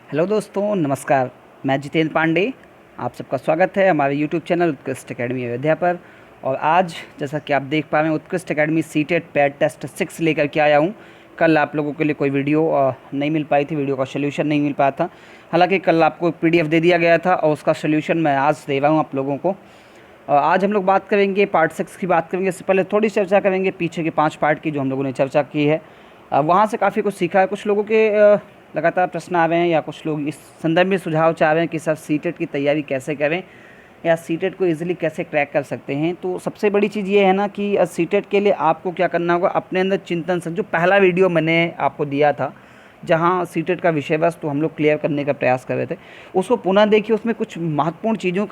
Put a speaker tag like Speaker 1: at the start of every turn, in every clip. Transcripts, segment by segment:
Speaker 1: Hello दोस्तों, नमस्कार। मैं जितेंद्र पांडे, आप सबका स्वागत है हमारे यूट्यूब चैनल उत्कृष्ट एकेडमी अयोध्या पर। और आज जैसा कि आप देख पा रहे हैं, उत्कृष्ट एकेडमी सीटेट पैड टेस्ट 6 लेकर के आया हूं। कल आप लोगों के लिए कोई वीडियो नहीं मिल पाई थी, वीडियो का सोल्यूशन नहीं मिल पाया था। हालांकि कल आपको पीडीएफ दे दिया गया था और उसका सोल्यूशन मैं आज दे रहा हूँ आप लोगों को। आज हम लोग बात करेंगे पार्ट 6 की बात करेंगे। इससे पहले थोड़ी चर्चा करेंगे पीछे के 5 पार्ट की जो हम लोगों ने चर्चा की है। वहाँ से काफ़ी कुछ सीखा है। कुछ लोगों के लगातार प्रश्न आ रहे हैं या कुछ लोग इस संदर्भ में सुझाव चाह रहे हैं कि सर सीटेट की तैयारी कैसे करें या सीटेट को इजीली कैसे क्रैक कर सकते हैं। तो सबसे बड़ी चीज़ ये है ना कि सीटेट के लिए आपको क्या करना होगा, अपने अंदर चिंतन से जो पहला वीडियो मैंने आपको दिया था जहाँ सीटेट का विषय वस्तु हम लोग क्लियर करने का प्रयास कर रहे थे, उसको पुनः देखिए। उसमें कुछ महत्वपूर्ण चीज़ों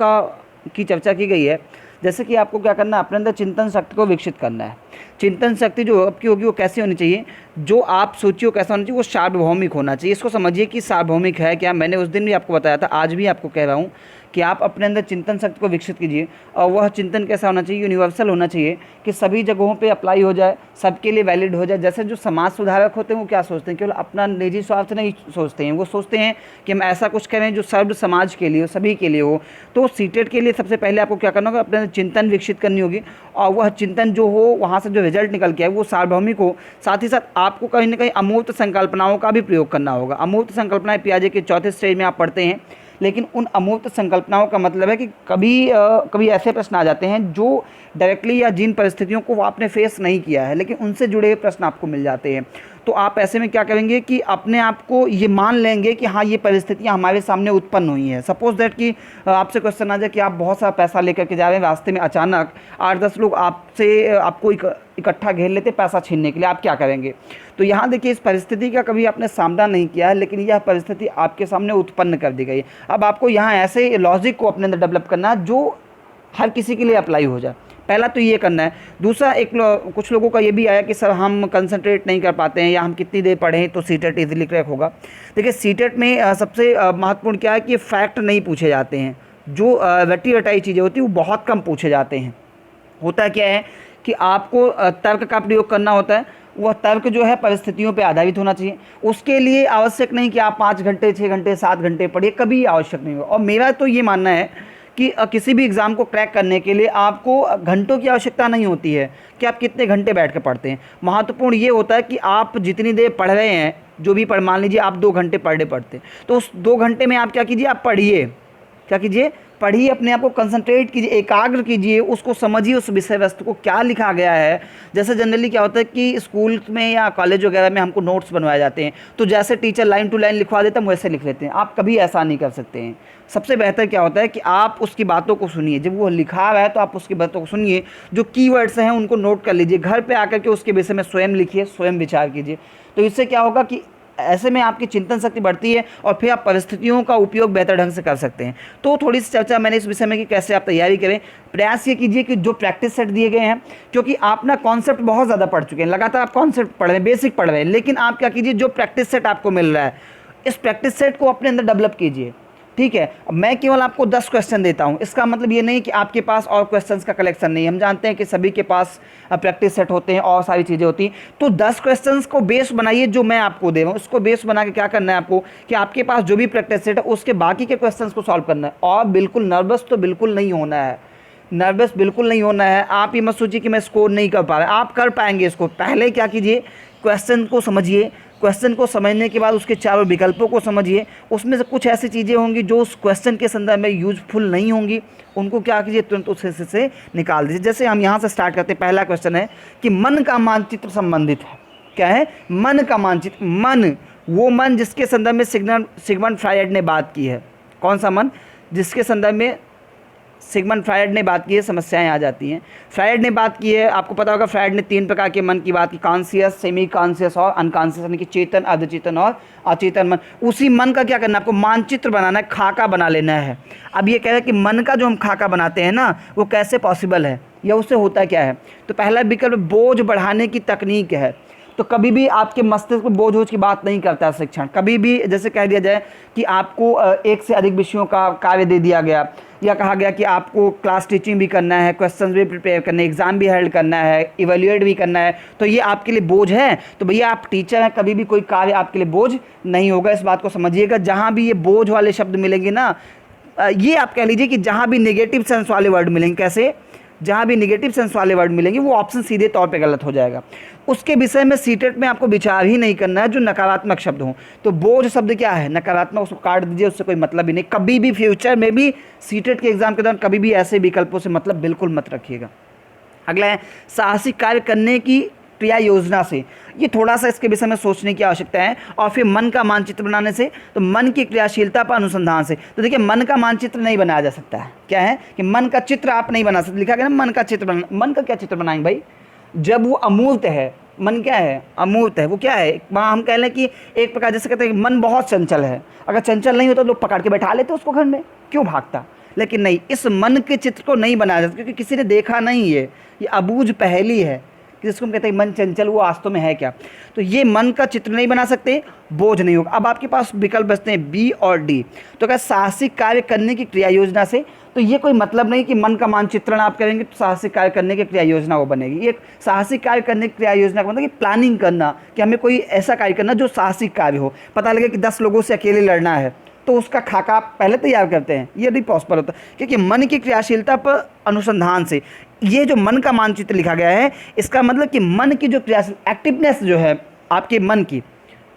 Speaker 1: की चर्चा की गई है। जैसे कि आपको क्या करना है, अपने अंदर चिंतन शक्ति को विकसित करना है। चिंतन शक्ति जो आपकी होगी वो कैसी होनी चाहिए, जो आप सोचिए कैसा होना चाहिए, वो सार्वभौमिक होना चाहिए। इसको समझिए कि सार्वभौमिक है क्या। मैंने उस दिन भी आपको बताया था, आज भी आपको कह रहा हूँ कि आप अपने अंदर चिंतन शक्ति को विकसित कीजिए। और वह चिंतन कैसा होना चाहिए, यूनिवर्सल होना चाहिए कि सभी जगहों पे अप्लाई हो जाए, सबके लिए वैलिड हो जाए। जैसे जो समाज सुधारक होते हैं वो क्या सोचते हैं, केवल अपना निजी स्वार्थ नहीं सोचते हैं, वो सोचते हैं कि हम ऐसा कुछ करें जो सर्व समाज के लिए हो, सभी के लिए हो। तो सीटेट के लिए सबसे पहले आपको क्या करना होगा, अपने चिंतन विकसित करनी होगी। और वह चिंतन जो हो, वहाँ से जो रिजल्ट निकल के आए वो सार्वभौमिक हो। साथ ही साथ आपको कहीं ना कहीं अमूर्त संकल्पनाओं का भी प्रयोग करना होगा। अमूर्त संकल्पनाएं पियाजे के चौथे स्टेज में आप पढ़ते हैं, लेकिन उन अमूर्त संकल्पनाओं का मतलब है कि कभी ऐसे प्रश्न आ जाते हैं जो डायरेक्टली या जिन परिस्थितियों को आपने फेस नहीं किया है, लेकिन उनसे जुड़े हुए प्रश्न आपको मिल जाते हैं। तो आप ऐसे में क्या करेंगे कि अपने आप को ये मान लेंगे कि हाँ, ये परिस्थितियाँ हमारे सामने उत्पन्न हुई हैं। सपोज दैट कि आपसे क्वेश्चन आ जाए कि आप बहुत सारा पैसा लेकर के जा रहे हैं, रास्ते में अचानक 8-10 लोग आपको इकट्ठा घेर लेते पैसा छीनने के लिए, आप क्या करेंगे। तो यहाँ देखिए, इस परिस्थिति का कभी आपने सामना नहीं किया है, लेकिन यह परिस्थिति आपके सामने उत्पन्न कर दी गई है। अब आपको यहाँ ऐसे लॉजिक को अपने अंदर डेवलप करना है जो हर किसी के लिए अप्लाई हो जाए। पहला तो ये करना है। दूसरा, कुछ लोगों का ये भी आया कि सर हम कंसंट्रेट नहीं कर पाते हैं या हम कितनी देर पढ़ें तो सीटेट इजीली क्रैक होगा। देखिए, सीटेट में सबसे महत्वपूर्ण क्या है कि फैक्ट नहीं पूछे जाते हैं। जो रटी रटाई चीज़ें होती हैं वो बहुत कम पूछे जाते हैं। होता क्या है कि आपको तर्क का प्रयोग करना होता है। वह तर्क जो है परिस्थितियों पे आधारित होना चाहिए। उसके लिए आवश्यक नहीं कि आप 5 घंटे, 6 घंटे, 7 घंटे पढ़िए, कभी आवश्यक नहीं होगा। और मेरा तो ये मानना है कि किसी भी एग्ज़ाम को क्रैक करने के लिए आपको घंटों की आवश्यकता नहीं होती है कि आप कितने घंटे बैठ कर पढ़ते हैं। महत्वपूर्ण ये होता है कि आप जितनी देर पढ़ रहे हैं, जो भी पढ़, मान लीजिए आप 2 घंटे पर डे पढ़ते हैं, तो उस 2 घंटे में आप क्या कीजिए, आप पढ़िए। क्या कीजिए, पढ़िए, अपने आप को कंसंट्रेट कीजिए, एकाग्र कीजिए, उसको समझिए, उस विषय वस्तु को क्या लिखा गया है। जैसे जनरली क्या होता है कि स्कूल में या कॉलेज वगैरह में हमको नोट्स बनवाए जाते हैं, तो जैसे टीचर लाइन टू लाइन लिखवा देता है हम वैसे लिख लेते हैं। आप कभी ऐसा नहीं कर सकते हैं। सबसे बेहतर क्या होता है कि आप उसकी बातों को सुनिए। जब वो लिखा हुआ है तो आप उसकी बातों को सुनिए, जो कीवर्ड्स हैं उनको नोट कर लीजिए, घर पे आकर के उसके विषय में स्वयं लिखिए, स्वयं विचार कीजिए। तो इससे क्या होगा कि ऐसे में आपकी चिंतन शक्ति बढ़ती है और फिर आप परिस्थितियों का उपयोग बेहतर ढंग से कर सकते हैं। तो थोड़ी सी चर्चा मैंने इस विषय में कि कैसे आप तैयारी करें। प्रयास ये कीजिए कि जो प्रैक्टिस सेट दिए गए हैं, क्योंकि आप ना कॉन्सेप्ट बहुत ज़्यादा पढ़ चुके हैं, लगातार आप कॉन्सेप्ट पढ़ रहे हैं, बेसिक पढ़ रहे हैं, लेकिन आप क्या कीजिए, जो प्रैक्टिस सेट आपको मिल रहा है, इस प्रैक्टिस सेट को अपने अंदर डेवलप कीजिए। ठीक है, मैं केवल आपको 10 क्वेश्चन देता हूं, इसका मतलब ये नहीं कि आपके पास और क्वेश्चंस का कलेक्शन नहीं है। हम जानते हैं कि सभी के पास प्रैक्टिस सेट होते हैं और सारी चीज़ें होती हैं। तो 10 क्वेश्चंस को बेस बनाइए, जो मैं आपको दे रहा हूँ उसको बेस बना के क्या करना है आपको, कि आपके पास जो भी प्रैक्टिस सेट है उसके बाकी के क्वेश्चंस को सॉल्व करना है। और बिल्कुल नर्वस तो बिल्कुल नहीं होना है, नर्वस बिल्कुल नहीं होना है। आप ये मत सोचिए कि मैं स्कोर नहीं कर पा रहा, आप कर पाएंगे इसको। पहले क्या कीजिए, क्वेश्चन को समझिए, क्वेश्चन को समझने के बाद उसके चारों विकल्पों को समझिए। उसमें से कुछ ऐसी चीज़ें होंगी जो उस क्वेश्चन के संदर्भ में यूजफुल नहीं होंगी, उनको क्या कीजिए, तुरंत उस हिस्से से निकाल दीजिए। जैसे हम यहाँ से स्टार्ट करते हैं। पहला क्वेश्चन है कि मन का मानचित्र संबंधित है। क्या है, मन का मानचित्र। मन, वो मन जिसके संदर्भ में सिगमंड फ्रायड ने बात की है। कौन सा मन, जिसके संदर्भ में सिगमंड फ्रायड ने बात की है, समस्याएं आ जाती हैं। फ्रायड ने बात की है, आपको पता होगा फ्रायड ने 3 प्रकार के मन की बात की, कॉन्शियस, सेमी कॉन्शियस और अनकॉन्शियस, यानी कि चेतन, अर्धचेतन और अचेतन मन। उसी मन का क्या करना है, आपको मानचित्र बनाना है, खाका बना लेना है। अब ये कह रहा है कि मन का जो हम खाका बनाते हैं ना, वो कैसे पॉसिबल है या उससे होता क्या है। तो पहला विकल्प बोझ बढ़ाने की तकनीक है। तो कभी भी आपके मस्तिष्क पर बोझ वोझ की बात नहीं करता है शिक्षण। कभी भी जैसे कह दिया जाए कि आपको एक से अधिक विषयों का कार्य दे दिया गया, या कहा गया कि आपको क्लास टीचिंग भी करना है, क्वेश्चन भी प्रिपेयर करने, एग्जाम भी हेल्ड करना है, इवेल्युएट भी करना है, तो ये आपके लिए बोझ है। तो भैया आप टीचर हैं, कभी भी कोई कार्य आपके लिए बोझ नहीं होगा, इस बात को समझिएगा। जहाँ भी ये बोझ वाले शब्द मिलेंगे ना, ये आप कह लीजिए कि जहाँ भी नेगेटिव सेंस वाले वर्ड मिलेंगे, कैसे, जहाँ भी नेगेटिव सेंस वाले वर्ड मिलेंगे वो ऑप्शन सीधे तौर पे गलत हो जाएगा। उसके विषय में सीटेट में आपको विचार ही नहीं करना है जो नकारात्मक शब्द हों। तो बोझ शब्द क्या है, नकारात्मक, उसको काट दीजिए, उससे कोई मतलब ही नहीं। कभी भी फ्यूचर में भी सीटेट के एग्जाम के दौरान कभी भी ऐसे विकल्पों से मतलब बिल्कुल मत रखिएगा। अगला है साहसिक कार्य करने की क्रिया योजना से। ये थोड़ा सा इसके विषय में सोचने की आवश्यकता है। और फिर मन का मानचित्र बनाने से, तो मन की क्रियाशीलता पर अनुसंधान से। तो देखिए मन का मानचित्र नहीं बनाया जा सकता है, क्या है कि मन का चित्र आप नहीं बना सकते। लिखा गया ना मन का चित्र बना, मन का क्या चित्र बनाएंगे भाई, जब वो अमूर्त है। मन क्या है, अमूर्त है, वो क्या है, वहाँ हम कह लें कि एक प्रकार जैसे कहते हैं मन बहुत चंचल है। अगर चंचल नहीं होता तो लोग पकड़ के बैठा लेते उसको घर में, क्यों भागता। लेकिन नहीं, इस मन के चित्र को नहीं बनाया जा सकता क्योंकि किसी ने देखा नहीं है, ये अबूझ पहेली है जिसको हम कहते हैं मन चंचल, वो वास्तव में है क्या। तो ये मन का चित्र नहीं बना सकते, बोझ नहीं होगा। अब आपके पास विकल्प बचते हैं बी और डी। तो क्या साहसिक कार्य करने की क्रिया योजना से, तो ये कोई मतलब नहीं कि मन का मानचित्रण आप करेंगे तो साहसिक कार्य करने की क्रिया योजना वो बनेगी। ये साहसिक कार्य करने की क्रिया योजना का मतलब कि प्लानिंग करना, कि हमें कोई ऐसा कार्य करना जो साहसिक कार्य हो। पता लगे कि 10 लोगों से अकेले लड़ना है तो उसका खाका आप पहले तैयार करते हैं, ये नहीं पॉसिबल होता। क्योंकि मन की क्रियाशीलता पर अनुसंधान से, ये जो मन का मानचित्र लिखा गया है, इसका मतलब कि मन की जो क्रियाशील एक्टिवनेस जो है आपके मन की,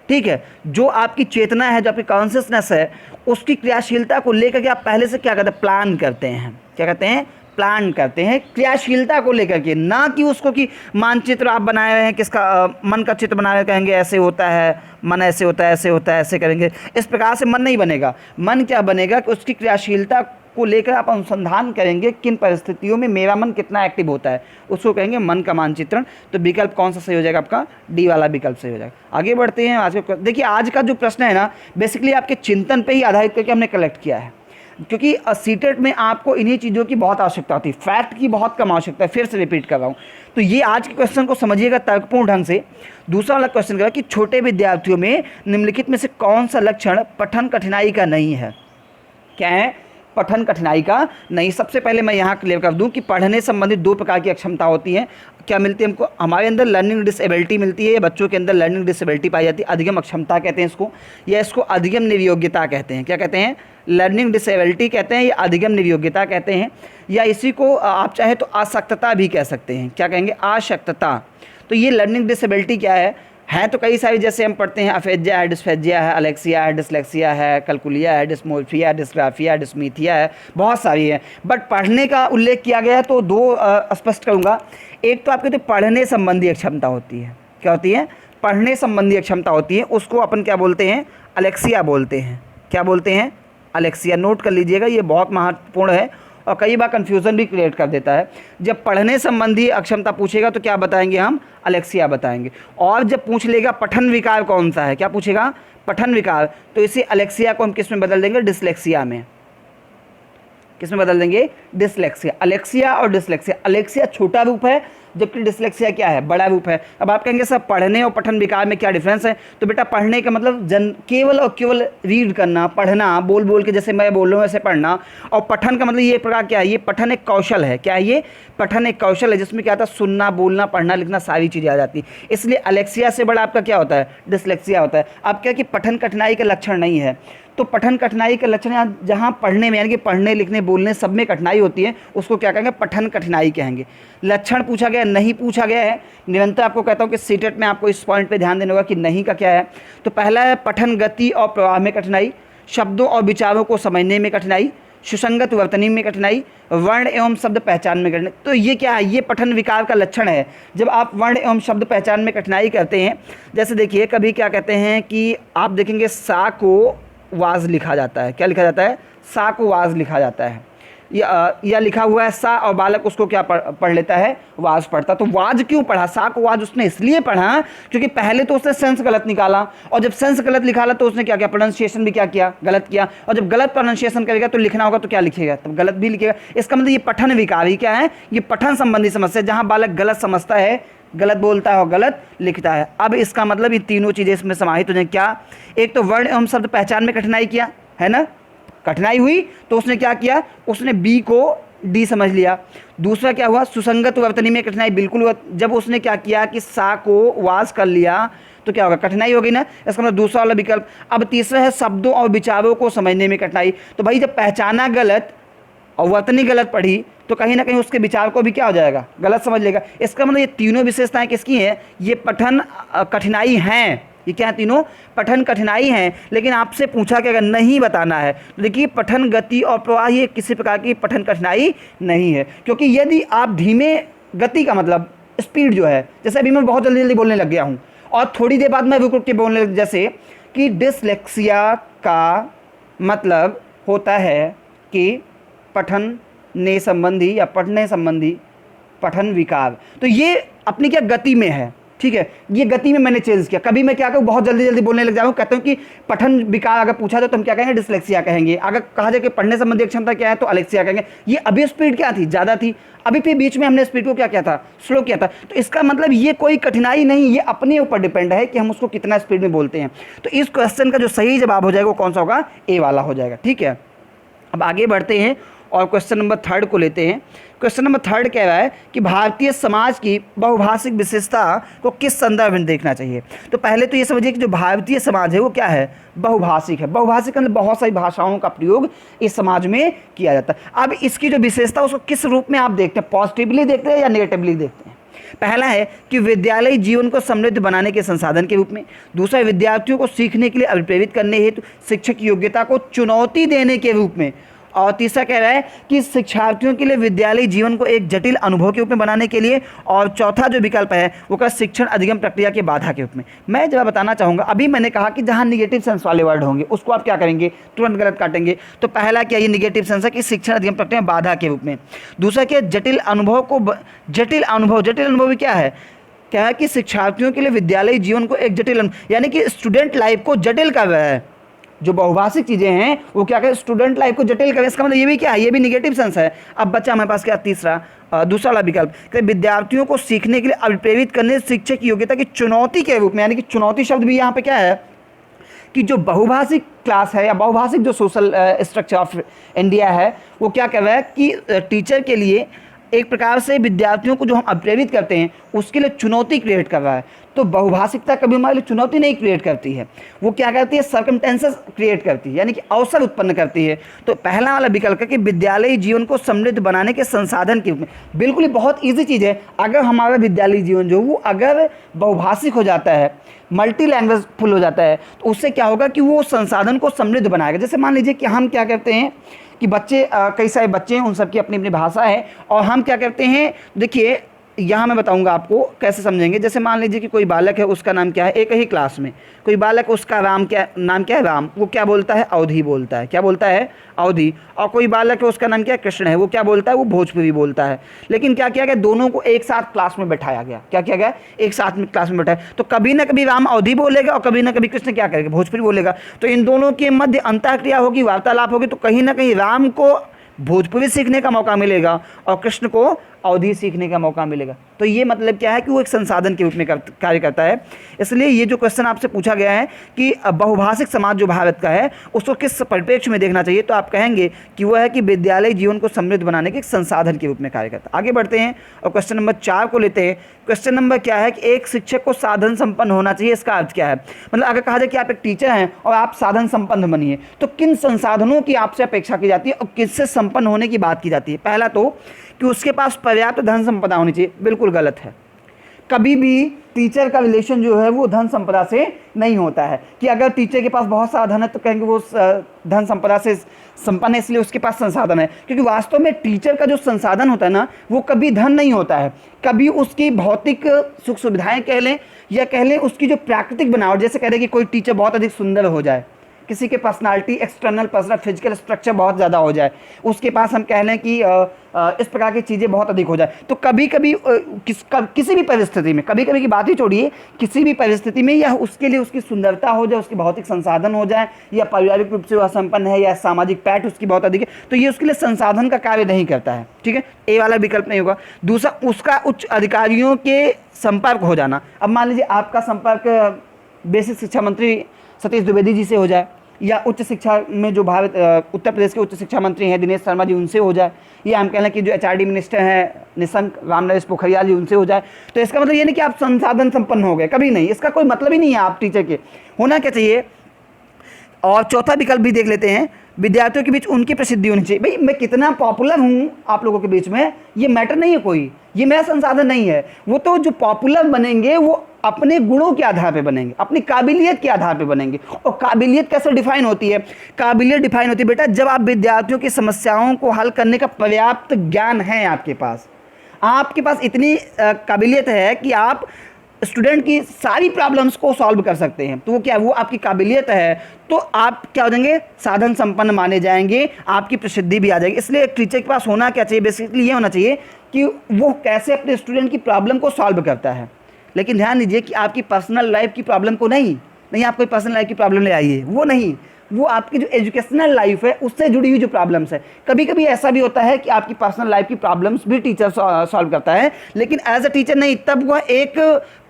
Speaker 1: ठीक है, जो आपकी चेतना है, जो आपकी कॉन्शियसनेस है, उसकी क्रियाशीलता को लेकर के आप पहले से क्या करते हैं, प्लान करते हैं। क्या कहते हैं, प्लान करते हैं क्रियाशीलता को लेकर के, ना कि उसको कि मानचित्र आप बनाए रहे हैं, किसका मन का चित्र बना रहे, कहेंगे ऐसे होता है, मन ऐसे होता है, ऐसे होता है, ऐसे करेंगे। इस प्रकार से मन नहीं बनेगा। मन क्या बनेगा कि उसकी क्रियाशीलता को लेकर आप अनुसंधान करेंगे, किन परिस्थितियों में मेरा मन कितना एक्टिव होता है, उसको कहेंगे मन का मानचित्रण। तो विकल्प कौन सा सही हो जाएगा, आपका डी वाला विकल्प सही हो जाएगा। आगे बढ़ते हैं। आज का देखिए, आज का जो प्रश्न है ना, बेसिकली आपके चिंतन पे ही आधारित करके हमने कलेक्ट किया है, क्योंकि सीटेट में आपको इन्हीं चीज़ों की बहुत आवश्यकता होती है, फैक्ट की बहुत कम आवश्यकता है। फिर से रिपीट कर रहा हूँ, तो ये आज के क्वेश्चन को समझिएगा तर्कपूर्ण ढंग से। दूसरा वाला क्वेश्चन कह रहा है कि छोटे विद्यार्थियों में निम्नलिखित में से कौन सा लक्षण पठन कठिनाई का नहीं है। क्या है, पठन कठिनाई का नहीं। सबसे पहले मैं यहाँ क्लियर कर दूँ कि पढ़ने संबंधित 2 प्रकार की अक्षमता होती हैं। क्या मिलती है हमको, हमारे अंदर लर्निंग डिसेबिलिटी मिलती है, या बच्चों के अंदर लर्निंग डिसेबिलिटी पाई जाती है। अधिगम अक्षमता कहते हैं इसको, या इसको अधिगम निर्योग्यता कहते हैं। क्या कहते हैं, लर्निंग डिसेबिलिटी कहते हैं, या अधिगम निर्योग्यता कहते हैं, या इसी को आप चाहे तो अशक्तता भी कह सकते हैं। क्या कहेंगे, अशक्तता। तो ये लर्निंग डिसेबिलिटी क्या है तो कई सारी, जैसे हम पढ़ते हैं अफेजिया है, डिस्फेजिया है, अलेक्सिया है, डिसलेक्सिया है, कलकुलिया है, डिस्मोर्फिया, डिस्ग्राफिया, डिस्मीथिया है, बहुत सारी है। बट पढ़ने का उल्लेख किया गया है तो 2 स्पष्ट करूँगा। एक तो आपके तो पढ़ने संबंधी अक्षमता होती है। क्या होती है, पढ़ने संबंधी अक्षमता होती है, उसको अपन क्या बोलते हैं, अलेक्सिया बोलते हैं। क्या बोलते हैं, अलेक्सिया। नोट कर लीजिएगा, ये बहुत महत्वपूर्ण है और कई बार कन्फ्यूज़न भी क्रिएट कर देता है। जब पढ़ने संबंधी अक्षमता पूछेगा तो क्या बताएंगे हम, अलेक्सिया बताएंगे। और जब पूछ लेगा पठन विकार कौन सा है, क्या पूछेगा, पठन विकार, तो इसी अलेक्सिया को हम किस में बदल देंगे, डिसलेक्सिया में। किस में बदल देंगे, डिसलेक्सिया। अलेक्सिया और डिसलेक्सिया, अलेक्सिया छोटा रूप है जबकि डिसलेक्सिया क्या है, बड़ा रूप है। अब आप कहेंगे सर पढ़ने और पठन विकार में क्या डिफरेंस है, तो बेटा पढ़ने का मतलब केवल और केवल रीड करना, पढ़ना, बोल बोल के जैसे मैं बोल रहा हूँ वैसे पढ़ना। और पठन का मतलब ये प्रकार क्या है, ये पठन एक कौशल है। क्या है ये, पठन एक कौशल है जिसमें क्या आता है, सुनना, बोलना, पढ़ना, लिखना, सारी चीज़ें आ जाती हैं। इसलिए अलेक्सिया से बड़ा आपका क्या होता है, डिसलेक्सिया होता है। अब क्या कि पठन कठिनाई का लक्षण नहीं है, तो पठन कठिनाई का लक्षण यहाँ जहाँ पढ़ने में, यानी कि पढ़ने लिखने बोलने सब में कठिनाई होती है, उसको क्या कहेंगे, पठन कठिनाई कहेंगे। लक्षण पूछा गया, नहीं पूछा गया है। निरंतर आपको कहता हूँ कि सीटेट में आपको इस पॉइंट पे ध्यान देना होगा कि नहीं का क्या है। तो पहला है पठन गति और प्रवाह में कठिनाई, शब्दों और विचारों को समझने में कठिनाई, सुसंगत वर्तनी में कठिनाई, वर्ण एवं शब्द पहचान में कठिनाई। तो ये क्या है, ये पठन विकार का लक्षण है। जब आप वर्ण एवं शब्द पहचान में कठिनाई करते हैं, जैसे देखिए कभी क्या कहते हैं कि आप देखेंगे सा को वाज लिखा जाता है। क्या लिखा जाता है, सा को वाज लिखा जाता है, या लिखा हुआ है सा और बालक उसको क्या पढ़ लेता है, वाज पढ़ता। तो वाज क्यों पढ़ा, सा को वाज उसने इसलिए पढ़ा क्योंकि पहले तो उसने सेंस गलत निकाला, और जब सेंस गलत निकाला तो उसने क्या किया, प्रोनाउंसिएशन भी क्या किया, गलत किया। और जब गलत प्रोनाउंसिएशन करेगा तो लिखना होगा तो क्या लिखेगा, तब गलत भी लिखेगा। इसका मतलब ये पठन विकार ही क्या है, ये पठन संबंधी समस्या, जहाँ बालक गलत समझता है गलत बोलता है और गलत लिखता है। अब इसका मतलब ये तीनों चीज़ें इसमें समाहित हो जाएं। क्या? एक तो वर्ण एवं शब्द पहचान में कठिनाई किया है ना, कठिनाई हुई तो उसने क्या किया, उसने बी को डी समझ लिया। दूसरा क्या हुआ, सुसंगत वर्तनी में कठिनाई बिल्कुल हुआ, जब उसने क्या किया कि सा को वास कर लिया तो क्या होगा, कठिनाई होगी ना, इसका मतलब दूसरा वाला विकल्प। अब तीसरा है शब्दों और विचारों को समझने में कठिनाई। तो भाई जब पहचाना गलत और वर्तनी गलत पढ़ी तो कहीं ना कहीं उसके विचार को भी क्या हो जाएगा, गलत समझ लेगा। इसका मतलब ये तीनों विशेषताएं किसकी हैं, ये पठन कठिनाई हैं। ये क्या, तीनों पठन कठिनाई हैं। लेकिन आपसे पूछा कि अगर नहीं बताना है तो देखिए पठन गति और प्रवाह ये किसी प्रकार की पठन कठिनाई नहीं है, क्योंकि यदि आप धीमे गति का मतलब स्पीड जो है, जैसे अभी मैं बहुत जल्दी जल्दी बोलने लग गया हूँ और थोड़ी देर बाद मैं रुक रुक के बोलने लग, जैसे कि डिसलेक्सिया का मतलब होता है कि पठन ने संबंधी या पढ़ने संबंधी पठन विकार। तो ये अपनी क्या गति में है, ठीक है, ये गति में मैंने चेंज किया। कभी मैं क्या करूँ, बहुत जल्दी जल्दी बोलने लग जाऊँ, कहता हूँ कि पठन विकार अगर पूछा तो हम क्या कहेंगे, डिसलेक्सिया कहेंगे। अगर कहा जाए कि पढ़ने संबंधी क्षमता क्या है तो अलेक्सिया कहेंगे। ये अभी स्पीड क्या थी, ज़्यादा थी, अभी फिर बीच में हमने स्पीड को क्या किया था, स्लो किया था। तो इसका मतलब ये कोई कठिनाई नहीं, ये अपने ऊपर डिपेंड है कि हम उसको कितना स्पीड में बोलते हैं। तो इस क्वेश्चन का जो सही जवाब हो जाएगा वो कौन सा होगा, ए वाला हो जाएगा, ठीक है। अब आगे बढ़ते हैं और क्वेश्चन नंबर 3 को लेते हैं। क्वेश्चन नंबर 3 कह रहा है कि भारतीय समाज की बहुभाषिक विशेषता को किस संदर्भ में देखना चाहिए। तो पहले तो ये समझिए कि जो भारतीय समाज है वो क्या है, बहुभाषिक है। बहुभाषिक मतलब बहुत सारी भाषाओं का प्रयोग इस समाज में किया जाता है। अब इसकी जो विशेषता उसको किस रूप में आप देखते हैं, पॉजिटिवली देखते हैं या नेगेटिवली देखते हैं। पहला है कि विद्यालय जीवन को समृद्ध बनाने के संसाधन के रूप में। दूसरा, विद्यार्थियों को सीखने के लिए अभिप्रेरित करने हेतु शिक्षक की योग्यता को चुनौती देने के रूप में। और तीसरा कह रहा है कि शिक्षार्थियों के लिए विद्यालय जीवन को एक जटिल अनुभव के रूप में बनाने के लिए। और चौथा जो विकल्प है वो का शिक्षण अधिगम प्रक्रिया के बाधा के रूप में। मैं जब बताना चाहूँगा, अभी मैंने कहा कि जहाँ निगेटिव सेंस वाले वर्ड होंगे उसको आप क्या करेंगे, तुरंत गलत काटेंगे। तो पहला क्या, ये निगेटिव सेंस है कि शिक्षण अधिगम प्रक्रिया बाधा के रूप में। दूसरा क्या, जटिल अनुभव जटिल अनुभव क्या है कि शिक्षार्थियों के लिए विद्यालय जीवन को एक जटिल यानी कि स्टूडेंट लाइफ को जटिल कर रहा है। जो बहुभाषिक चीज़ें हैं वो क्या करें, स्टूडेंट लाइफ को जटिल करें। इसका मतलब ये भी क्या है, ये भी निगेटिव सेंस है। अब बच्चा हमारे पास क्या, दूसरा वाला विकल्प कि विद्यार्थियों को सीखने के लिए अभिप्रेरित करने शिक्षक की योग्यता की चुनौती के रूप में। यानी कि चुनौती शब्द भी यहाँ पे क्या है कि जो बहुभाषिक क्लास है या बहुभाषिक जो सोशल स्ट्रक्चर ऑफ इंडिया है वो क्या कर रहा है कि टीचर के लिए एक प्रकार से विद्यार्थियों को जो हम अभिप्रेरित करते हैं उसके लिए चुनौती क्रिएट कर रहा है। तो बहुभाषिकता कभी हमारे लिए चुनौती नहीं क्रिएट करती है, वो क्या करती है, सर्कमटेंसेस क्रिएट करती है, यानी कि अवसर उत्पन्न करती है। तो पहला वाला विकल्प है कि विद्यालयी जीवन को समृद्ध बनाने के संसाधन के रूप में। बिल्कुल ही बहुत ईजी चीज़ है। अगर हमारा विद्यालयी जीवन जो वो अगर बहुभाषिक हो जाता है, मल्टी लैंग्वेज फुल हो जाता है, तो उससे क्या होगा कि वो संसाधन को समृद्ध बनाएगा। जैसे मान लीजिए कि हम क्या करते हैं कि बच्चे कई सारे बच्चे हैं, उन सबकी अपनी अपनी भाषा है, और हम क्या करते हैं, देखिए यहाँ मैं बताऊंगा आपको कैसे समझेंगे। जैसे मान लीजिए कि कोई बालक है, उसका नाम क्या है, एक ही क्लास में कोई बालक, उसका नाम क्या है, राम, वो क्या बोलता है, अवधी बोलता है। क्या बोलता है, अवधी। और कोई बालक है, उसका नाम क्या है, कृष्ण है, वो क्या बोलता है, वो भोजपुरी बोलता है। लेकिन क्या किया गया, दोनों को एक साथ क्लास में बैठाया गया। क्या किया गया, एक साथ में क्लास में बैठाया। तो कभी ना कभी राम अवधी बोलेगा और कभी ना कभी कृष्ण क्या करेगा, भोजपुरी बोलेगा। तो इन दोनों के मध्य अंतःक्रिया होगी, वार्तालाप होगी। तो कहीं ना कहीं राम को भोजपुरी सीखने का मौका मिलेगा और कृष्ण को अवधी सीखने का मौका मिलेगा। तो ये मतलब क्या है कि वो एक संसाधन के रूप में कार्य करता है। इसलिए ये जो क्वेश्चन आपसे पूछा गया है कि बहुभाषिक समाज जो भारत का है उसको किस परिप्रेक्ष्य में देखना चाहिए, तो आप कहेंगे कि वह है कि विद्यालय जीवन को समृद्ध बनाने के एक संसाधन के रूप में कार्य करता है। आगे बढ़ते हैं और क्वेश्चन नंबर 4 को लेते हैं। क्वेश्चन नंबर क्या है कि एक शिक्षक को साधन संपन्न होना चाहिए। इसका अर्थ क्या है, मतलब अगर कहा जाए कि आप एक टीचर हैं और आप साधन संपन्न बनिए, तो किन संसाधनों की आपसे अपेक्षा की जाती है और किससे संपन्न होने की बात की जाती है। पहला तो कि उसके पास पर्याप्त धन संपदा होनी चाहिए। बिल्कुल गलत है। कभी भी टीचर का रिलेशन जो है वो धन संपदा से नहीं होता है कि अगर टीचर के पास बहुत सारा धन है तो कहेंगे वो धन संपदा से संपन्न है इसलिए उसके पास संसाधन है। क्योंकि वास्तव में टीचर का जो संसाधन होता है ना वो कभी धन नहीं होता है, कभी उसकी भौतिक सुख सुविधाएं कह लें या कह लें उसकी जो प्राकृतिक बनावट। जैसे कह रहे कि कोई टीचर बहुत अधिक सुंदर हो जाए, किसी के personality external personal physical structure बहुत ज़्यादा हो जाए, उसके पास हम कह लें कि इस प्रकार की चीज़ें बहुत अधिक हो जाए, तो कभी कभी किसी भी परिस्थिति में, कभी कभी की बात ही छोड़िए, किसी भी परिस्थिति में या उसके लिए उसकी सुंदरता हो जाए, उसके भौतिक संसाधन हो जाए, या पारिवारिक रूप से वह संपन्न है, या सामाजिक पैठ उसकी बहुत अधिक है, तो ये उसके लिए संसाधन का कार्य नहीं करता है। ठीक है, ए वाला विकल्प नहीं होगा। दूसरा, उसका उच्च अधिकारियों के संपर्क हो जाना। अब मान लीजिए आपका संपर्क बेसिक शिक्षा मंत्री सतीश द्विवेदी जी से हो जाए, या उच्च शिक्षा में जो भारत उत्तर प्रदेश के उच्च शिक्षा मंत्री हैं दिनेश शर्मा जी, उनसे हो जाए, या हम कह लें कि जो एचआरडी मिनिस्टर हैं निशंक रामनरेश पोखरियाल जी, उनसे हो जाए, तो इसका मतलब ये नहीं कि आप संसाधन संपन्न हो गए, कभी नहीं, इसका कोई मतलब ही नहीं है। आप टीचर के होना क्या चाहिए। और चौथा विकल्प भी देख लेते हैं, विद्यार्थियों के बीच उनकी प्रसिद्धि होनी चाहिए। भाई मैं कितना पॉपुलर हूँ आप लोगों के बीच में, ये मैटर नहीं है, कोई ये मेरा संसाधन नहीं है। वो तो जो पॉपुलर बनेंगे वो अपने गुणों के आधार पे बनेंगे, अपनी काबिलियत के आधार पे बनेंगे। और काबिलियत कैसे डिफाइन होती है? काबिलियत डिफाइन होती है बेटा जब आप विद्यार्थियों की समस्याओं को हल करने का पर्याप्त ज्ञान है आपके पास इतनी काबिलियत है कि आप स्टूडेंट की सारी प्रॉब्लम्स को सॉल्व कर सकते हैं, तो वो क्या, वो आपकी काबिलियत है, तो आप क्या हो जाएंगे, साधन संपन्न माने जाएंगे, आपकी प्रसिद्धि भी आ जाएगी। इसलिए एक टीचर के पास होना क्या चाहिए, बेसिकली ये होना चाहिए कि वो कैसे अपने स्टूडेंट की प्रॉब्लम को सॉल्व करता है। लेकिन ध्यान दीजिए कि आपकी पर्सनल लाइफ की प्रॉब्लम को नहीं आप कोई पर्सनल लाइफ की प्रॉब्लम ले आइए, वो नहीं, वो आपकी जो एजुकेशनल लाइफ है उससे जुड़ी हुई जो प्रॉब्लम्स है। कभी कभी ऐसा भी होता है कि आपकी पर्सनल लाइफ की प्रॉब्लम्स भी टीचर सॉल्व करता है, लेकिन एज अ टीचर नहीं, तब वह एक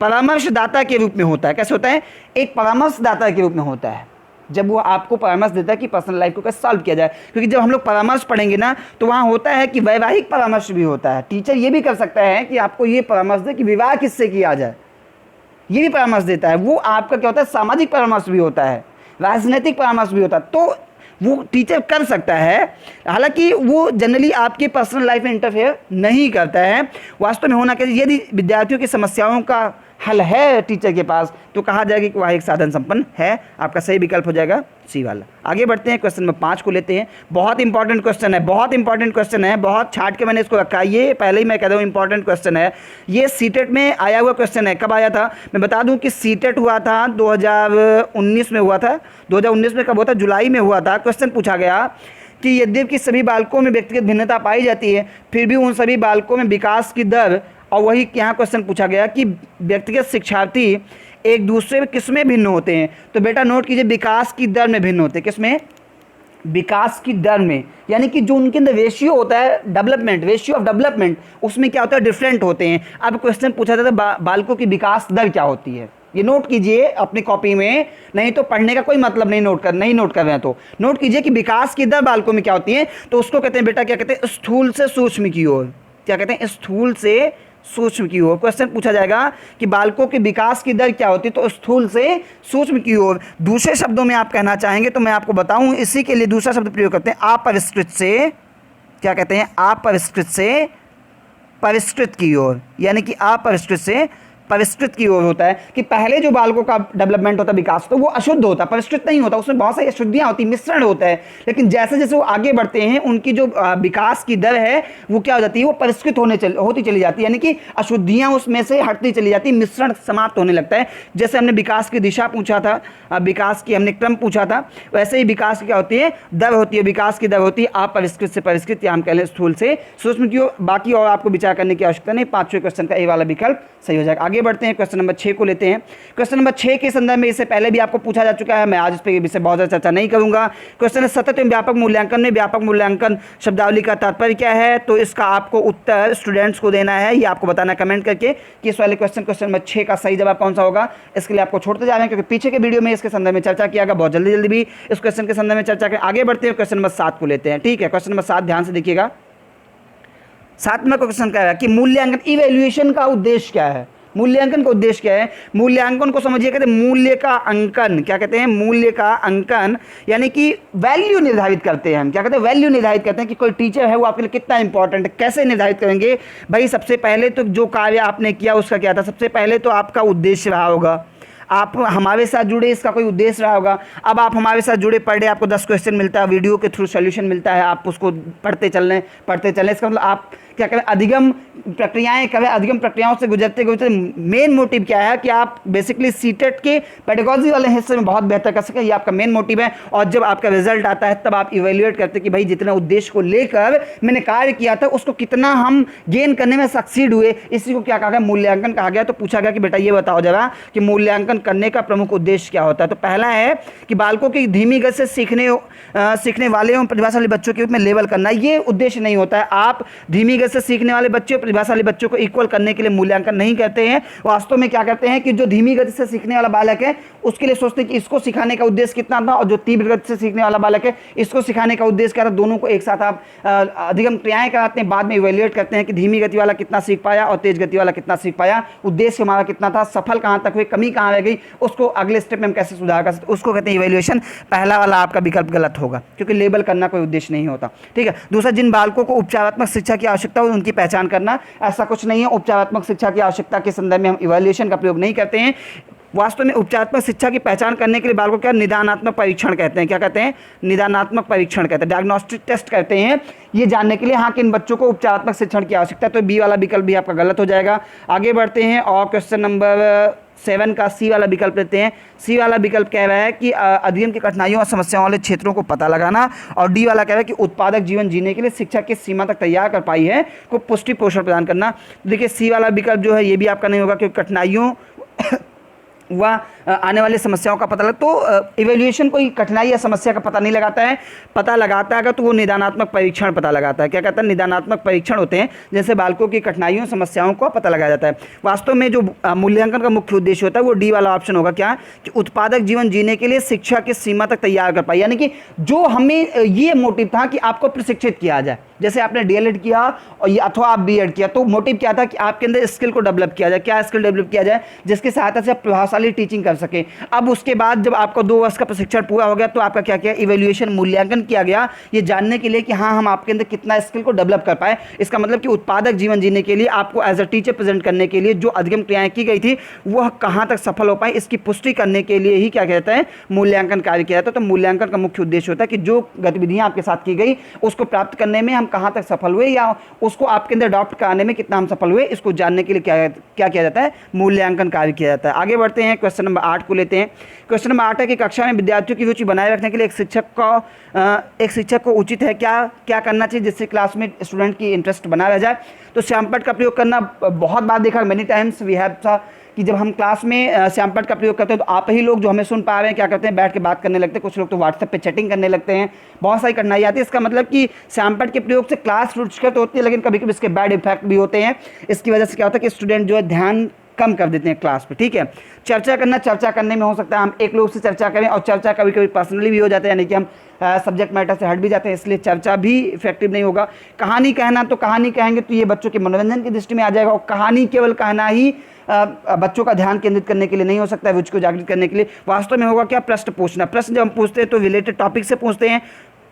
Speaker 1: परामर्शदाता के रूप में होता है। कैसे होता है? एक परामर्शदाता के रूप में होता है, जब वो आपको परामर्श देता है कि पर्सनल लाइफ को कैसे सॉल्व किया जाए। क्योंकि जब हम लोग परामर्श पढ़ेंगे ना, तो वहाँ होता है कि वैवाहिक परामर्श भी होता है। टीचर ये भी कर सकता है कि आपको ये परामर्श दे कि विवाह किससे किया जाए, ये भी परामर्श देता है। वो आपका क्या होता है, सामाजिक परामर्श भी होता है, राजनीतिक परामर्श भी होता है, तो वो टीचर कर सकता है। हालांकि वो जनरली आपके पर्सनल लाइफ में इंटरफेयर नहीं करता है। वास्तव में होना चाहिए, यदि विद्यार्थियों की समस्याओं का हल है टीचर के पास, तो कहा जाएगा कि वह एक साधन संपन्न है। आपका सही विकल्प हो जाएगा सी वाला। आगे बढ़ते हैं, क्वेश्चन नंबर 5 को लेते हैं। बहुत इंपॉर्टेंट क्वेश्चन है, बहुत छाट के मैंने इसको रखा है। ये पहले ही मैं कह दूँ इंपॉर्टेंट क्वेश्चन है। ये सीटेट में आया हुआ क्वेश्चन है। कब आया था मैं बता दूं कि सीटेट हुआ था 2019 में हुआ था। 2019 में कब हुआ था? जुलाई में हुआ था। क्वेश्चन पूछा गया कि यद्यपि सभी बालकों में व्यक्तिगत भिन्नता पाई जाती है, फिर भी उन सभी बालकों में विकास की दर, और वही यहाँ क्वेश्चन पूछा गया कि व्यक्तिगत शिक्षार्थी एक दूसरे में किस में भिन्न होते हैं। तो बेटा नोट कीजिए, विकास की दर में भिन्न होते हैं। किस में? विकास की दर में, यानी कि जो उनके अंदर रेशियो होता है डेवलपमेंट, रेशियो ऑफ डेवलपमेंट, उसमें क्या होता है, डिफरेंट होते हैं। अब क्वेश्चन पूछा जाता है बालकों की विकास दर क्या होती है। ये नोट कीजिए अपनी कॉपी में, नहीं तो पढ़ने का कोई मतलब नहीं, नोट कर रहे हैं तो नोट कीजिए कि विकास की दर बालकों में क्या होती है। तो उसको कहते हैं बेटा, क्या कहते हैं, स्थूल से सूक्ष्म की ओर। क्या कहते हैं? स्थूल से सूक्ष्म की ओर। क्वेश्चन पूछा जाएगा कि बालकों के विकास की दर क्या होती है, तो स्थूल से सूक्ष्म की ओर। दूसरे शब्दों में आप कहना चाहेंगे तो मैं आपको बताऊं, इसी के लिए दूसरा शब्द प्रयोग करते हैं, अपरिष्कृत से। क्या कहते हैं? अपरिष्कृत से परिष्कृत की ओर, यानी कि अपरिष्कृत से परिष्कृत की ओर होता है कि पहले जो बालकों का डेवलपमेंट होता है, विकास, तो वो अशुद्ध होता है, परिष्कृत नहीं होता, उसमें बहुत सारी अशुद्धियाँ होती, मिश्रण होता है। लेकिन जैसे जैसे वो आगे बढ़ते हैं, उनकी जो विकास की दर है वो क्या हो जाती है, वो परिष्कृत होती चली जाती है, यानी कि अशुद्धियाँ उसमें से हटती चली जाती, मिश्रण समाप्त होने लगता है। जैसे हमने विकास की दिशा पूछा था, विकास की हमने क्रम पूछा था, वैसे ही विकास की क्या होती है, दर होती है, विकास की दर होती है अपरिष्कृत से परिष्कृत, या हम कह लें स्थूल से सूक्ष्म की ओर। बाकी और आपको विचार करने की आवश्यकता नहीं, 5वें क्वेश्चन का ए वाला विकल्प सही हो जाएगा। आगे बढ़ते हैं, क्वेश्चन नंबर 6 को लेते हैं। क्वेश्चन नंबर 6 के संदर्भ में इससे पहले भी आपको पूछा जा चुका है, मैं आज इस पर विषय बहुत ज़्यादा चर्चा नहीं करूंगा। क्वेश्चन है सतत एवं व्यापक मूल्यांकन में व्यापक मूल्यांकन शब्दावली का तात्पर्य क्या है। तो इसका आपको उत्तर स्टूडेंट्स को देना है, ये आपको बताना कमेंट करके कि इस वाले क्वेश्चन नंबर 6 का सही जवाब कौन सा होगा। इसके लिए आपको छोड़ते जा रहे हैं क्योंकि पीछे के वीडियो में इसके संदर्भ में चर्चा किया गया, बहुत जल्दी भी इस क्वेश्चन के संदर्भ में चर्चा करें। आगे बढ़ते हैं, क्वेश्चन नंबर 7 को लेते हैं। ठीक है, क्वेश्चन नंबर 7 ध्यान से देखिएगा। 7वां क्वेश्चन क्या है कि मूल्यांकन, इवैल्यूएशन का उद्देश्य क्या है। मूल्यांकन का उद्देश्य क्या है? मूल्यांकन को समझिए, कहते हैं मूल्य का अंकन। क्या कहते हैं? मूल्य का अंकन, यानी कि वैल्यू निर्धारित करते हैं हम। क्या कहते हैं? वैल्यू निर्धारित करते हैं कि कोई टीचर है वो आपके लिए कितना इंपॉर्टेंट है। कैसे निर्धारित करेंगे भाई? सबसे पहले तो जो कार्य आपने किया उसका क्या था, सबसे पहले तो आपका उद्देश्य रहा होगा। आप हमारे साथ जुड़े, इसका कोई उद्देश्य रहा होगा। अब आप हमारे साथ जुड़े, पर डे आपको 10 क्वेश्चन मिलता है, वीडियो के थ्रू सोल्यूशन मिलता है, आप उसको पढ़ते चल रहे, इसका मतलब आप क्या करें, अधिगम प्रक्रियाएं करें। अधिगम प्रक्रियाओं से गुजरते गुजरते मेन मोटिव क्या है कि आप बेसिकली सीटेट के पेडागॉजी वाले हिस्से में बहुत बेहतर कर सकें, ये आपका मेन मोटिव है। और जब आपका रिजल्ट आता है तब आप इवेल्युएट करते हैं कि भाई जितना उद्देश्य को लेकर मैंने कार्य किया था उसको कितना हम गेन करने में सक्सीड हुए। इसी को क्या कहा गया, मूल्यांकन कहा गया। तो पूछा गया कि बेटा ये बताओ जरा कि मूल्यांकन करने का प्रमुख उद्देश्य क्या होता है। तो पहला है कि बालकों की धीमी गति से सीखने वाले एवं प्रतिभाशाली बच्चों के रूप में लेबल करना। ये उद्देश्य नहीं होता है। आप धीमी गति से सीखने वाले बच्चों, प्रतिभाशाली बच्चों को इक्वल करने के लिए मूल्यांकन नहीं करते हैं। वास्तव में क्या करते हैं कि जो धीमी गति से सीखने वाला बालक है उसके लिए सोचते हैं कि इसको सिखाने का उद्देश्य कितना था, और जो तीव्र गति से सीखने वाला बालक है इसको सिखाने का उद्देश्य क्या था। दोनों को एक साथ आप अधिगम क्रियाएं कराते हैं, बाद में इवेल्युएट करते हैं कि धीमी गति वाला कितना सीख पाया और तेज गति वाला कितना सीख पाया, उद्देश्य हमारा कितना था, सफल कहां तक हुए, कमी कहां रह गई, उसको अगले स्टेप में हम कैसे सुधार कर सकते, उसको कहते हैं इवेल्युएशन। पहला वाला आपका विकल्प गलत होगा क्योंकि लेबल करना कोई उद्देश्य नहीं होता। ठीक है। दूसरा, जिन बालकों को उपचारात्मक शिक्षा की आवश्यकता हो उनकी पहचान करना। ऐसा कुछ नहीं है, उपचारात्मक शिक्षा की आवश्यकता के संदर्भ में हम इवेल्युएशन का प्रयोग नहीं करते हैं। वास्तव में उपचारात्मक शिक्षा की पहचान करने के लिए बालकों क्या निदानात्मक परीक्षण कहते हैं। क्या कहते हैं? निदानात्मक परीक्षण कहते हैं, डायग्नोस्टिक टेस्ट कहते हैं, ये जानने के लिए हाँ कि इन बच्चों को उपचारात्मक शिक्षण की आवश्यकता है। तो बी वाला विकल्प भी आपका गलत हो जाएगा। आगे बढ़ते हैं और क्वेश्चन नंबर 7 का सी वाला विकल्प लेते हैं। सी वाला विकल्प कह रहा है कि अधिगम की कठिनाइयों और समस्याओं वाले क्षेत्रों को पता लगाना, और डी वाला कह रहा है कि उत्पादक जीवन जीने के लिए शिक्षा किस सीमा तक तैयार कर पाई है को पुष्टि पोषण प्रदान करना। देखिए सी वाला विकल्प जो है ये भी आपका नहीं होगा क्योंकि कठिनाइयों वह आने वाली समस्याओं का पता लगा। तो इवेल्युएशन कोई कठिनाई या समस्या का पता नहीं लगाता है, पता लगाता है अगर तो वो निदानात्मक परीक्षण पता लगाता है। क्या कहता है? निदानात्मक परीक्षण होते हैं जैसे बालकों की कठिनाइयों समस्याओं को पता लगाया जाता है। वास्तव में जो मूल्यांकन का मुख्य उद्देश्य होता है वो डी वाला ऑप्शन होगा। क्या कि उत्पादक जीवन जीने के लिए शिक्षा किस सीमा तक तैयार कर पाई, यानी कि जो हमें ये मोटिव था कि आपको प्रशिक्षित किया जाए। जैसे आपने डीएलएड किया और ये अथवा आप बीएड किया तो मोटिव क्या था कि आपके अंदर स्किल को डेवलप किया जाए। क्या स्किल डेवलप किया जाए? जिसकी सहायता से आप प्रभावशाली टीचिंग कर सके। अब उसके बाद जब आपका 2 वर्ष का प्रशिक्षण पूरा हो गया तो आपका क्या किया? इवेल्युएशन, मूल्यांकन किया गया ये जानने के लिए कि हाँ हम आपके अंदर कितना स्किल को डेवलप कर पाए। इसका मतलब कि उत्पादक जीवन जीने के लिए आपको एज अ टीचर प्रेजेंट करने के लिए जो अधिगम क्रियाएं की गई थी वह कहाँ तक सफल हो पाए, इसकी पुष्टि करने के लिए ही क्या कहता है? मूल्यांकन कार्य किया जाता है। तो मूल्यांकन का मुख्य उद्देश्य होता है कि जो गतिविधियां आपके साथ की गई उसको प्राप्त करने में हम कहाँ तक सफल हुए या उसको आपके अंदर अडॉप्ट कराने में कितना हम सफल हुए, इसको जानने के लिए क्या किया जाता है? मूल्यांकन कार्य किया जाता है। आगे बढ़ते हैं, क्वेश्चन नंबर 8 को लेते हैं। क्वेश्चन नंबर 8 है कि कक्षा में विद्यार्थियों की रुचि बनाए रखने के लिए एक शिक्षक को उचित है क्या करना चाहिए जिससे क्लास में स्टूडेंट की इंटरेस्ट बना रह जाए। तो श्यामपट्ट का प्रयोग करना बहुत बार देखा, मेनी टाइम्स वी हैव सा कि जब हम क्लास में श्यामपट्ट का प्रयोग करते हैं तो आप ही लोग जो हमें सुन पा रहे हैं क्या करते हैं? बैठ के बात करने लगते हैं, कुछ लोग तो व्हाट्सएप पे चैटिंग करने लगते हैं, बहुत सारी कठिनाई आती है। इसका मतलब कि श्यामपट्ट के प्रयोग से क्लास रुचिकर तो होती है लेकिन कभी कभी इसके बैड इफेक्ट भी होते हैं। इसकी वजह से क्या होता है कि स्टूडेंट जो है ध्यान कम कर देते हैं क्लास पे। ठीक है। चर्चा करने में हो सकता है हम एक लोग से चर्चा करें और चर्चा कभी कभी पर्सनली भी हो जाता है, यानी कि हम सब्जेक्ट मैटर से हट भी जाते हैं, इसलिए चर्चा भी इफेक्टिव नहीं होगा। कहानी कहना, तो कहानी कहेंगे तो ये बच्चों के मनोरंजन की दृष्टि में आ जाएगा और कहानी केवल कहना ही बच्चों का ध्यान केंद्रित करने के लिए नहीं हो सकता है, रुचि को जागृत करने के लिए। वास्तव में होगा क्या? प्रश्न पूछना। प्रश्न जब हम पूछते हैं तो रिलेटेड टॉपिक से पूछते हैं।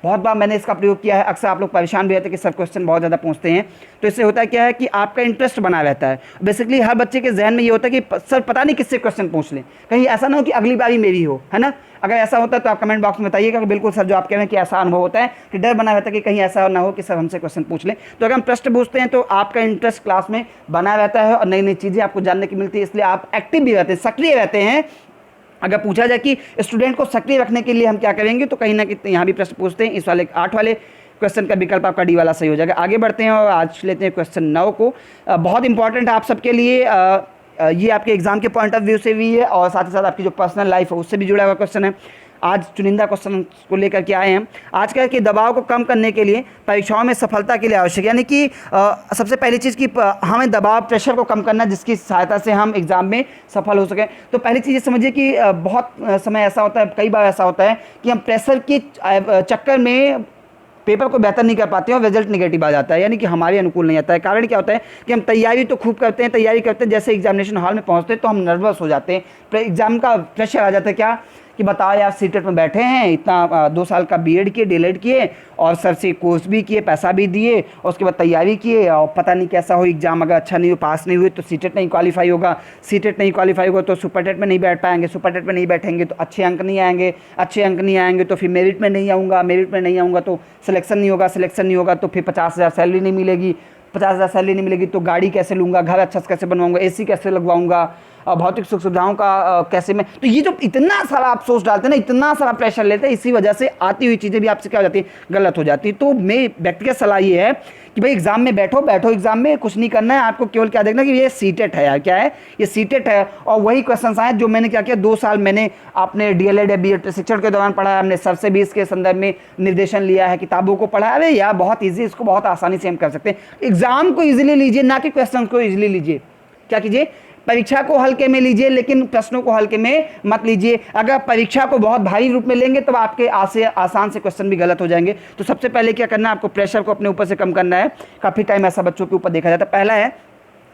Speaker 1: बहुत बार मैंने इसका प्रयोग किया है, अक्सर आप लोग परेशान भी रहते हैं कि सर क्वेश्चन बहुत ज़्यादा पूछते हैं। तो इससे होता है क्या है कि आपका इंटरेस्ट बना रहता है। बेसिकली हर बच्चे के जहन में ये होता है कि सर पता नहीं किससे क्वेश्चन पूछ लें, कहीं ऐसा ना हो कि अगली बारी मेरी हो, है ना। अगर ऐसा होता है तो आप कमेंट बॉक्स में बताइएगा कि बिल्कुल सर जो आप कह रहे हैं कि ऐसा अनुभव होता है कि डर बना रहता है कि कहीं ऐसा ना हो कि सर हमसे क्वेश्चन पूछ लें। तो अगर हम प्रश्न पूछते हैं तो आपका इंटरेस्ट क्लास में बना रहता है और नई नई चीज़ें आपको जानने की मिलती है, इसलिए आप एक्टिव भी रहते हैं, सक्रिय रहते हैं। अगर पूछा जाए कि स्टूडेंट को सक्रिय रखने के लिए हम क्या करेंगे तो कहीं ना कहीं यहाँ भी प्रश्न पूछते हैं। इस वाले 8 वाले क्वेश्चन का विकल्प आपका डी वाला सही हो जाएगा। आगे बढ़ते हैं और आज लेते हैं क्वेश्चन 9 को। बहुत इंपॉर्टेंट है आप सबके लिए, ये आपके एग्जाम के पॉइंट ऑफ व्यू से भी है और साथ ही साथ आपकी जो पर्सनल लाइफ है उससे भी जुड़ा हुआ क्वेश्चन है। आज चुनिंदा क्वेश्चन को लेकर के आए हैं। आज क्या है कि दबाव को कम करने के लिए परीक्षाओं में सफलता के लिए आवश्यक, यानी कि सबसे पहली चीज़ कि हमें दबाव, प्रेशर को कम करना जिसकी सहायता से हम एग्ज़ाम में सफल हो सकें। तो पहली चीज़ ये समझिए कि बहुत समय ऐसा होता है, कई बार ऐसा होता है कि हम प्रेशर के चक्कर में पेपर को बेहतर नहीं कर पाते हैं और रिजल्ट निगेटिव आ जाता है, यानी कि हमारे अनुकूल नहीं आता है। कारण क्या होता है कि हम तैयारी तो खूब करते हैं, जैसे एग्जामिनेशन हॉल में पहुंचते हैं तो हम नर्वस हो जाते हैं, एग्जाम का प्रेशर आ जाता है। क्या कि बताओ यार सीटेट में बैठे हैं, इतना 2 साल का बीएड किए, डीएलएड किए और सर से कोर्स भी किए, पैसा भी दिए और उसके बाद तैयारी किए और पता नहीं कैसा हो एग्जाम, अगर अच्छा नहीं हो, पास नहीं हुए तो सीटेट नहीं क्वालिफाई होगा, सीटेट नहीं क्वालिफाई होगा तो सुपर टेट में नहीं बैठ पाएंगे, सुपर टेट में नहीं बैठेंगे तो अच्छे अंक नहीं आएंगे, अच्छे अंक नहीं आएंगे तो फिर मेरिट में नहीं आऊँगा, मेरिट में नहीं आऊँगा तो सिलेक्शन नहीं होगा, सिलेक्शन नहीं होगा तो फिर 50,000 सैलरी नहीं मिलेगी, 50,000 सैलरी नहीं मिलेगी तो गाड़ी कैसे लूँगा, घर अच्छा से कैसे बनवाऊँगा, एसी कैसे लगवाऊँगा, भौतिक सुख सुविधाओं का कैसे मैं, तो ये जो इतना सारा आप सोच डालते हैं ना, इतना सारा प्रेशर लेते हैं, इसी वजह से आती हुई चीज़ें भी आपसे क्या हो जाती है, गलत हो जाती है। तो मेरी व्यक्तिगत सलाह ये है कि भाई एग्जाम में बैठो एग्जाम में कुछ नहीं करना है, आपको केवल क्या देखना कि ये सीटेट है यार, क्या है ये सीटेट है, और वही क्वेश्चन आए जो मैंने क्या किया 2 साल मैंने आपने डीएलएड या बीएड शिक्षण के दौरान पढ़ा है, हमने सर से भी इसके संदर्भ में निर्देशन लिया है, किताबों को पढ़ा है। अरे यार बहुत ईजी, इसको बहुत आसानी से हम कर सकते हैं। एग्जाम को ईजिली लीजिए, ना कि क्वेश्चन को ईजिली लीजिए। क्या कीजिए, परीक्षा को हल्के में लीजिए लेकिन प्रश्नों को हल्के में मत लीजिए। अगर परीक्षा को बहुत भारी रूप में लेंगे तो आपके आसान से क्वेश्चन भी गलत हो जाएंगे। तो सबसे पहले क्या करना है, आपको प्रेशर को अपने ऊपर से कम करना है। काफ़ी टाइम ऐसा बच्चों के ऊपर देखा जाता है। पहला है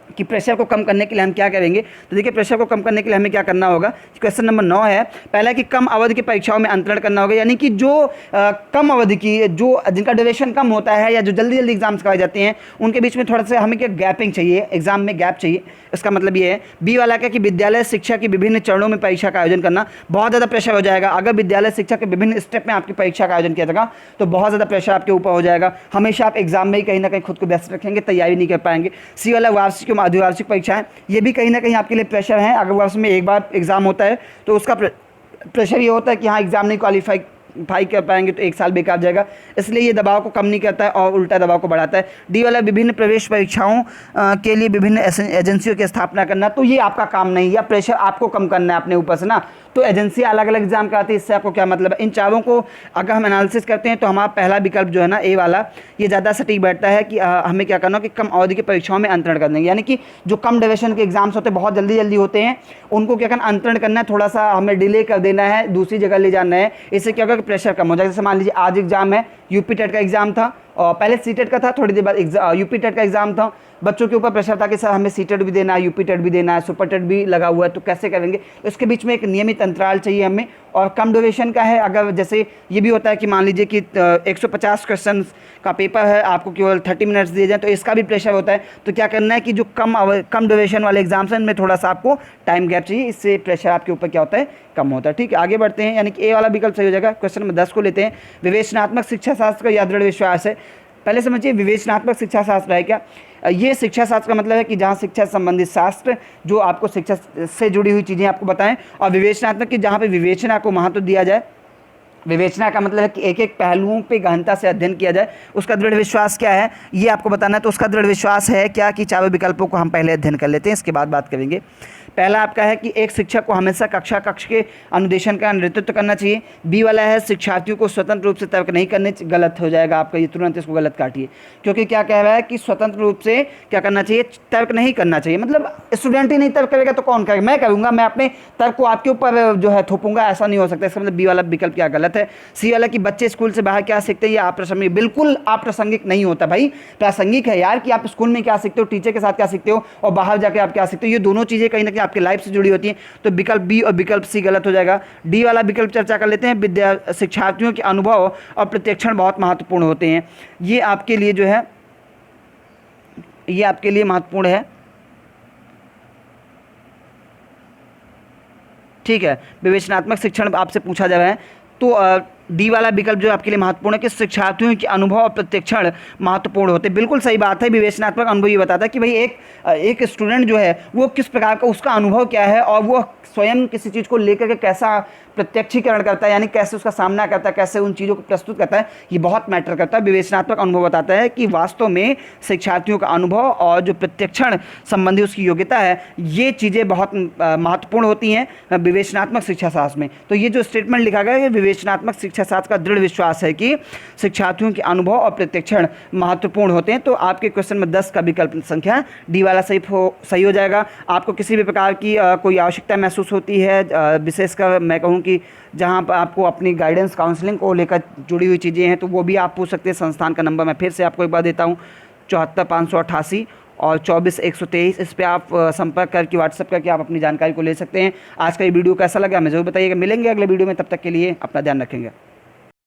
Speaker 1: कि प्रेशर को कम करने के लिए हम क्या करेंगे, तो देखिए प्रेशर को कम करने के लिए हमें क्या करना होगा। क्वेश्चन नंबर 9 है, पहला है कि कम अवधि की परीक्षाओं में अंतरण करना होगा, यानी कि जो कम अवधि की, जो जिनका ड्यूरेशन कम होता है या जो जल्दी जल्दी एग्जाम्स करवाए जाते हैं उनके बीच में थोड़ा सा हमें क्या गैपिंग चाहिए, एग्जाम में गैप चाहिए। इसका मतलब ये है। बी वाला क्या कि विद्यालय शिक्षा की विभिन्न चरणों में परीक्षा का आयोजन करना, बहुत ज़्यादा प्रेशर हो जाएगा। अगर विद्यालय शिक्षा के विभिन्न स्टेप में आपकी परीक्षा का आयोजन किया जाएगा तो बहुत ज़्यादा प्रेशर आपके ऊपर हो जाएगा। हमेशा आप एग्जाम में ही कहीं ना कहीं खुद को व्यस्त रखेंगे, तैयारी नहीं कर पाएंगे। सी वाला वार्षिक एवं अर्धवार्षिक परीक्षा, ये भी कहीं ना कहीं आपके लिए प्रेशर है। अगर वर्ष में एक बार एग्जाम होता है तो उसका प्रेशर ये होता है कि हाँ एग्जाम नहीं क्वालिफाई कर पाएंगे तो 1 साल बेकार जाएगा, इसलिए ये दबाव को कम नहीं करता है और उल्टा दबाव को बढ़ाता है। डी वाला विभिन्न प्रवेश परीक्षाओं के लिए विभिन्न एजेंसियों की स्थापना करना, तो ये आपका काम नहीं है, या प्रेशर आपको कम करना है अपने ऊपर से ना। तो एजेंसी अलग अलग एग्जाम कराती है, इससे आपको क्या मतलब है। इन चारों को अगर हम एनालिसिस करते हैं तो हमारा पहला विकल्प जो है ना, ए वाला, ये ज़्यादा सटीक बैठता है कि हमें क्या करना हो कि कम अवधि की परीक्षाओं में अंतरण कर देंगे, यानी कि जो कम ड्यूरेशन के एग्जाम्स होते हैं, बहुत जल्दी जल्दी होते हैं, उनको क्या करना, अंतरण करना है, थोड़ा सा हमें डिले कर देना है, दूसरी जगह ले जाना है। इससे क्या होगा कि प्रेशर कम हो जाएगा। जैसे मान लीजिए आज एग्जाम है, यूपी टेट का एग्जाम था और पहले सीटेट का था, थोड़ी देर बाद यूपी टेट का एग्जाम था। बच्चों के ऊपर प्रेशर था कि सर हमें सीटेट भी देना है, यूपी टेट भी देना है, सुपर टेट भी लगा हुआ है, तो कैसे करेंगे। इसके बीच में एक नियमित अंतराल चाहिए हमें, और कम ड्यूरेशन का है। अगर जैसे ये भी होता है कि मान लीजिए कि 150 क्वेश्चन का पेपर है, आपको केवल 30 मिनट्स दिए जाए, तो इसका भी प्रेशर होता है। तो क्या करना है कि जो कम ड्यूरेशन वाले एग्जाम्स हैं इनमें थोड़ा सा आपको टाइम गैप चाहिए, इससे प्रेशर आपके ऊपर क्या होता है, कम होता है। ठीक है, आगे बढ़ते हैं, यानी कि ए वाला विकल्प सही हो जाएगा। क्वेश्चन नंबर 10 को लेते हैं। विवेचनात्मक शिक्षा शास्त्र का या दृढ़ विश्वास है। पहले समझिए विवेचनात्मक शिक्षा शास्त्र है क्या। ये शिक्षा शास्त्र का मतलब है कि जहाँ शिक्षा संबंधित शास्त्र जो आपको शिक्षा से जुड़ी हुई चीज़ें आपको बताएं, और विवेचनात्मक की जहाँ पे विवेचना को महत्व दिया जाए। विवेचना का मतलब है कि एक एक पहलुओं पे गहनता से अध्ययन किया जाए। उसका दृढ़ विश्वास क्या है ये आपको बताना है। तो उसका दृढ़ विश्वास है क्या कि चारों विकल्पों को हम पहले अध्ययन कर लेते हैं, इसके बाद बात करेंगे। पहला आपका है कि एक शिक्षक को हमेशा कक्ष के अनुदेशन का नेतृत्व करना चाहिए। बी वाला है शिक्षार्थियों को स्वतंत्र रूप से तर्क नहीं करने, गलत हो जाएगा आपका ये, तुरंत इसको गलत काटिए, क्योंकि क्या कह रहा है कि स्वतंत्र रूप से क्या करना चाहिए, तर्क नहीं करना चाहिए। मतलब स्टूडेंट ही नहीं तर्क करेगा तो कौन करेगा, मैं करूँगा, मैं अपने तर्क को आपके ऊपर जो है थोपूंगा, ऐसा नहीं हो सकता। इसका मतलब बी वाला विकल्प क्या गलत है। सी वाला कि बच्चे स्कूल से बाहर क्या सीखते हैं, ये अप्रासंगिक, बिल्कुल अप्रासंगिक नहीं होता भाई, प्रासंगिक है यार कि आप स्कूल में क्या सीखते हो, टीचर के साथ क्या सीखते हो और बाहर जाके आप क्या सीखते हो, ये दोनों चीज़ें कहीं ना कहीं आपकी लाइफ से जुड़ी होती हैं। तो विकल्प बी और विकल्प सी गलत हो जाएगा। डी वाला विकल्प चर्चा कर लेते हैं। शिक्षार्थियों के अनुभव और प्रत्यक्षण बहुत महत्वपूर्ण होते हैं, ये आपके लिए जो है, ये आपके लिए महत्वपूर्ण है। ठीक है, विवेचनात्मक शिक्षण आपसे पूछा जा रहा है, तो डी वाला विकल्प जो आपके लिए महत्वपूर्ण है कि शिक्षार्थियों के अनुभव और प्रत्यक्षण महत्वपूर्ण होते हैं। बिल्कुल सही बात है। विवेचनात्मक अनुभव ये बताता है कि भाई एक स्टूडेंट जो है वो किस प्रकार का उसका अनुभव क्या है और वो स्वयं किसी चीज़ को लेकर के कैसा प्रत्यक्षीकरण करता है, यानी कैसे उसका सामना करता है, कैसे उन चीज़ों को प्रस्तुत करता है, ये बहुत मैटर करता है। विवेचनात्मक अनुभव बताता है कि वास्तव में शिक्षार्थियों का अनुभव और जो प्रत्यक्षण संबंधी उसकी योग्यता है, ये चीज़ें बहुत महत्वपूर्ण होती हैं विवेचनात्मक शिक्षा शास्त्र में। तो ये जो स्टेटमेंट लिखा गया है, विवेचनात्मक शिक्षा शास्त्र का दृढ़ विश्वास है कि शिक्षार्थियों के अनुभव और प्रत्यक्षण महत्वपूर्ण होते हैं। तो आपके क्वेश्चन में 10 का विकल्प संख्या डी वाला सही हो जाएगा। आपको किसी भी प्रकार की कोई आवश्यकता महसूस होती है, विशेषकर मैं कहूँ कि जहाँ पर आपको अपनी गाइडेंस काउंसलिंग को लेकर जुड़ी हुई चीज़ें हैं, तो वो भी आप पूछ सकते हैं। संस्थान का नंबर मैं फिर से आपको एक बार देता हूँ, 74 588, और 24 123 इस पे आप संपर्क करके व्हाट्सअप करके आप अपनी जानकारी को ले सकते हैं। आज का ये वीडियो कैसा लगा हमें ज़रूर बताइएगा। मिलेंगे अगले वीडियो में, तब तक के लिए अपना ध्यान रखेंगे।